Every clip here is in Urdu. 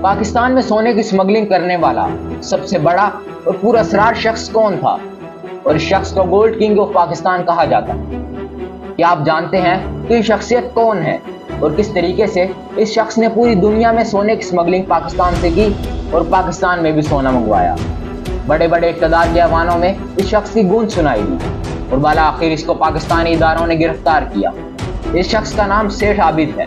پاکستان میں سونے کی سمگلنگ کرنے والا سب سے بڑا اور پورا اسرار شخص کون تھا اور اس شخص کو گولڈ کنگ آف پاکستان کہا جاتا؟ کیا آپ جانتے ہیں کہ یہ شخصیت کون ہے اور کس طریقے سے اس شخص نے پوری دنیا میں سونے کی سمگلنگ پاکستان سے کی اور پاکستان میں بھی سونا منگوایا؟ بڑے بڑے اقتدار کے ایوانوں میں اس شخص کی گونج سنائی دی اور بالآخر اس کو پاکستانی اداروں نے گرفتار کیا۔ اس شخص کا نام سیٹھ عابد ہے۔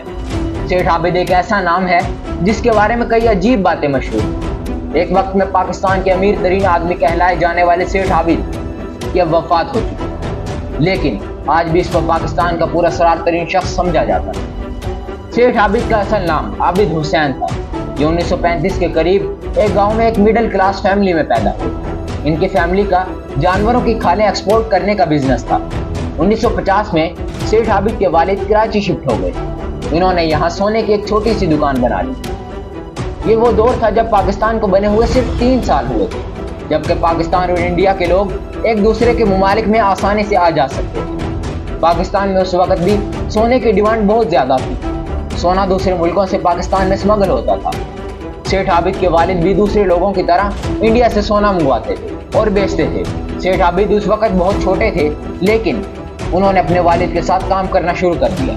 سیٹھ عابد ایک ایسا نام ہے جس کے بارے میں کئی عجیب باتیں مشہور ہیں۔ ایک وقت میں پاکستان کے امیر ترین آدمی کہلائے جانے والے سیٹھ عابد کی اب وفات ہو چکی، لیکن آج بھی اس کو پاکستان کا پورا اسرار ترین شخص سمجھا جاتا ہے۔ سیٹھ عابد کا اصل نام عابد حسین تھا۔ یہ 1935 کے قریب ایک گاؤں میں ایک مڈل کلاس فیملی میں پیدا ہوئے۔ ان کی فیملی کا جانوروں کی کھالیں ایکسپورٹ کرنے کا بزنس تھا۔ 1950 میں سیٹھ عابد کے والد کراچی شفٹ ہو گئے۔ انہوں نے یہاں سونے کی ایک چھوٹی سی دکان بنا لی۔ یہ وہ دور تھا جب پاکستان کو بنے ہوئے صرف 3 سال ہوئے تھے، جبکہ پاکستان اور انڈیا کے لوگ ایک دوسرے کے ممالک میں آسانی سے آ جا سکتے تھے۔ پاکستان میں اس وقت بھی سونے کی ڈیمانڈ بہت زیادہ تھی۔ سونا دوسرے ملکوں سے پاکستان میں اسمگل ہوتا تھا۔ سیٹھ عابد کے والد بھی دوسرے لوگوں کی طرح انڈیا سے سونا منگواتے تھے اور بیچتے تھے۔ سیٹھ عابد اس وقت بہت چھوٹے تھے، لیکن انہوں نے اپنے والد کے ساتھ کام کرنا شروع کر دیا۔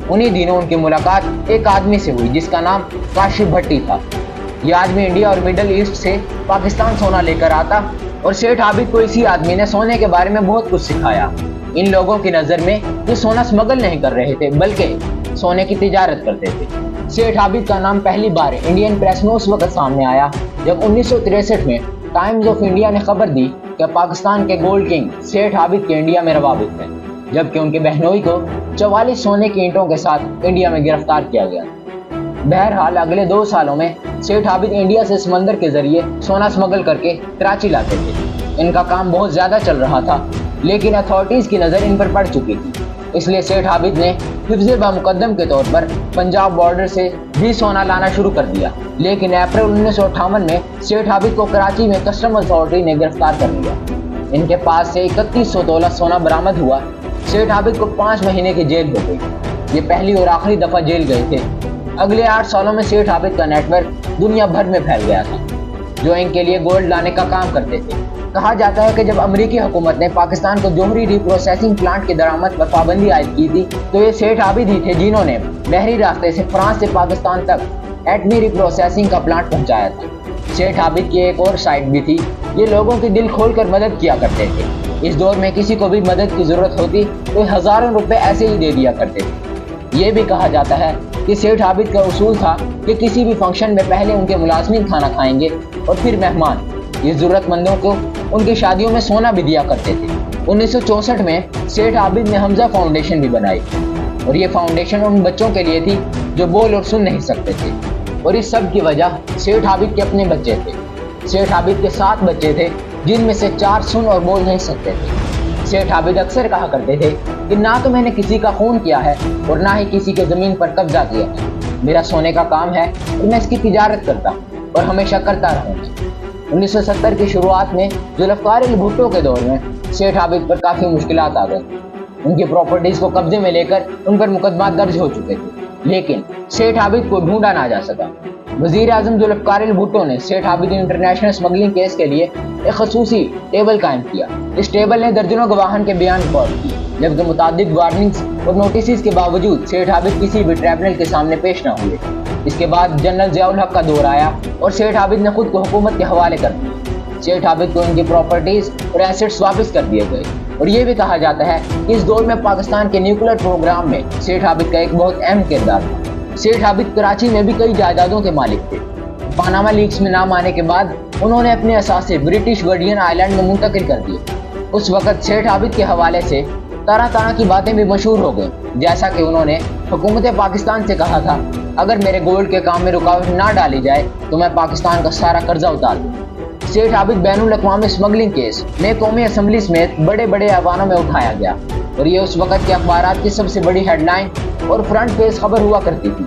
انہی دنوں ان کی ملاقات ایک آدمی سے ہوئی جس کا نام کاشف بھٹی تھا۔ یہ آدمی انڈیا اور مڈل ایسٹ سے پاکستان سونا لے کر آتا اور سیٹھ عابد کو اسی آدمی نے سونے کے بارے میں بہت کچھ سکھایا۔ ان لوگوں کی نظر میں یہ سونا اسمگل نہیں کر رہے تھے بلکہ سونے کی تجارت کرتے تھے۔ سیٹھ عابد کا نام پہلی بار انڈین پریس میں اس وقت سامنے آیا جب 1963 میں ٹائمز آف انڈیا نے خبر دی کہ پاکستان کے گولڈ کنگ سیٹھ عابد کے انڈیا میں روابط ہیں، جبکہ ان کے بہنوئی کو 44 سونے کی اینٹوں کے ساتھ انڈیا میں گرفتار کیا گیا۔ بہرحال اگلے 2 سالوں میں سیٹھ عابد انڈیا سے سمندر کے ذریعے سونا اسمگل کر کے کراچی لاتے تھے۔ ان کا کام بہت زیادہ چل رہا تھا، لیکن اتھارٹیز کی نظر ان پر پڑ چکی تھی۔ اس لیے سیٹھ عابد نے حفظ بمقدم کے طور پر پنجاب بارڈر سے بھی سونا لانا شروع کر دیا، لیکن اپریل 1958 میں سیٹھ عابد کو کراچی میں کسٹم اتھارٹی نے گرفتار کر لیا۔ ان کے پاس سے 3100 تولہ سونا برآمد ہوا۔ سیٹھ عابد کو 5 مہینے کی جیل ہو گئی۔ یہ پہلی اور آخری دفعہ جیل گئے تھے۔ اگلے 8 سالوں میں سیٹھ عابد کا نیٹ ورک دنیا بھر میں پھیل گیا تھا، جو ان کے لیے گولڈ لانے کا کام کرتے تھے۔ کہا جاتا ہے کہ جب امریکی حکومت نے پاکستان کو جوہری ری پروسیسنگ پلانٹ کی درآمد پر پابندی عائد کی تھی تو یہ سیٹھ عابد ہی تھے جنہوں نے بحری راستے سے فرانس سے پاکستان تک ایٹمی ری پروسیسنگ کا پلانٹ پہنچایا تھا۔ سیٹھ عابد کی ایک اور سائٹ بھی تھی، یہ لوگوں کی دل کھول کر مدد کیا کرتے تھے۔ اس دور میں کسی کو بھی مدد کی ضرورت ہوتی تو ہزاروں روپے ایسے ہی دے دیا کرتے تھے۔ یہ بھی کہا جاتا ہے کہ سیٹھ عابد کا اصول تھا کہ کسی بھی فنکشن میں پہلے ان کے ملازمین کھانا کھائیں گے اور پھر مہمان۔ یہ ضرورت مندوں کو ان کی شادیوں میں سونا بھی دیا کرتے تھے۔ 1964 میں سیٹھ عابد نے حمزہ فاؤنڈیشن بھی بنائی اور یہ فاؤنڈیشن ان بچوں کے لیے تھی جو بول اور سن نہیں سکتے تھے، اور اس سب کی وجہ سیٹھ عابد کے اپنے بچے تھے۔ سیٹھ عابد کے 7 بچے تھے جن میں سے 4 سن اور بول نہیں سکتے تھے۔ سیٹھ عابد اکثر کہا کرتے تھے کہ نہ تو میں نے کسی کا خون کیا ہے اور نہ ہی کسی کے زمین پر قبضہ کیا ہے، میرا سونے کا کام ہے اور میں اس کی تجارت کرتا ہوں اور ہمیشہ کرتا رہوں گا۔ 1970 کی شروعات میں ذوالفقار علی بھٹو کے دور میں سیٹھ عابد پر کافی مشکلات آ گئی۔ ان کی پراپرٹیز کو قبضے میں لے کر ان پر مقدمات درج ہو چکے تھے، لیکن سیٹھ عابد کو ڈھونڈا نہ جا سکا۔ وزیر اعظم ذوالفقار علی بھٹو نے سیٹھ عابد انٹرنیشنل اسمگلنگ کیس کے لیے ایک خصوصی ٹیبل قائم کیا۔ اس ٹیبل نے درجنوں گواہان کے بیان ریکارڈ کیے، جبکہ متعدد وارننگز اور نوٹسز کے باوجود سیٹھ عابد کسی بھی ٹریبونل کے سامنے پیش نہ ہوئے۔ اس کے بعد جنرل ضیاء الحق کا دور آیا اور سیٹھ عابد نے خود کو حکومت کے حوالے کر دیا۔ سیٹھ عابد کو ان کی پراپرٹیز اور ایسٹس واپس کر دیے گئے، اور یہ بھی کہا جاتا ہے کہ اس دور میں پاکستان کے نیوکلیر پروگرام میں سیٹھ عابد کا ایک بہت اہم کردار تھا۔ سیٹھ عابد کراچی میں بھی کئی جائیدادوں کے مالک تھے۔ پاناما لیکس میں نام آنے کے بعد انہوں نے اپنے اثاثے برٹش ورجن آئی لینڈ میں منتقل کر دیے۔ اس وقت سیٹھ عابد کے حوالے سے طرح طرح کی باتیں بھی مشہور ہو گئیں، جیسا کہ انہوں نے حکومت پاکستان سے کہا تھا اگر میرے گولڈ کے کام میں رکاوٹ نہ ڈالی جائے تو میں پاکستان کا سارا قرضہ اتار دوں۔ سیٹھ عابد بین الاقوامی اسمگلنگ کیس میں قومی اسمبلی سمیت بڑے بڑے ایوانوں میں اٹھایا گیا، اور یہ اس وقت کے اخبارات کی سب سے بڑی ہیڈ لائن اور فرنٹ پیج خبر ہوا کرتی تھی۔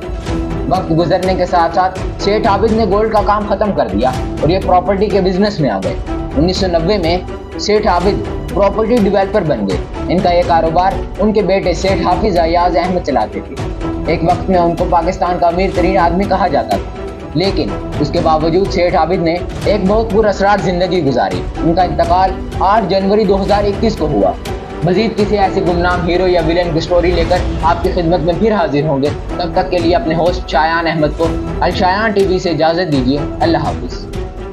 وقت گزرنے کے ساتھ ساتھ سیٹھ عابد نے گولڈ کا کام ختم کر دیا اور یہ پراپرٹی کے بزنس میں آ گئے۔ 1990 میں سیٹھ عابد پراپرٹی ڈیولپر بن گئے۔ ان کا یہ کاروبار ان کے بیٹے سیٹھ حافظ ایاز احمد چلاتے تھے۔ ایک وقت میں ان کو پاکستان کا امیر ترین آدمی کہا جاتا تھا۔ لیکن اس کے باوجود سیٹھ عابد نے ایک بہت پراسرار زندگی گزاری۔ ان کا انتقال 8 جنوری 2021 کو ہوا۔ مزید کسی ایسے گمنام ہیرو یا ویلن کی سٹوری لے کر آپ کی خدمت میں پھر حاضر ہوں گے۔ تب تک کے لیے اپنے ہوسٹ شایان احمد کو الشایان ٹی وی سے اجازت دیجیے۔ اللہ حافظ۔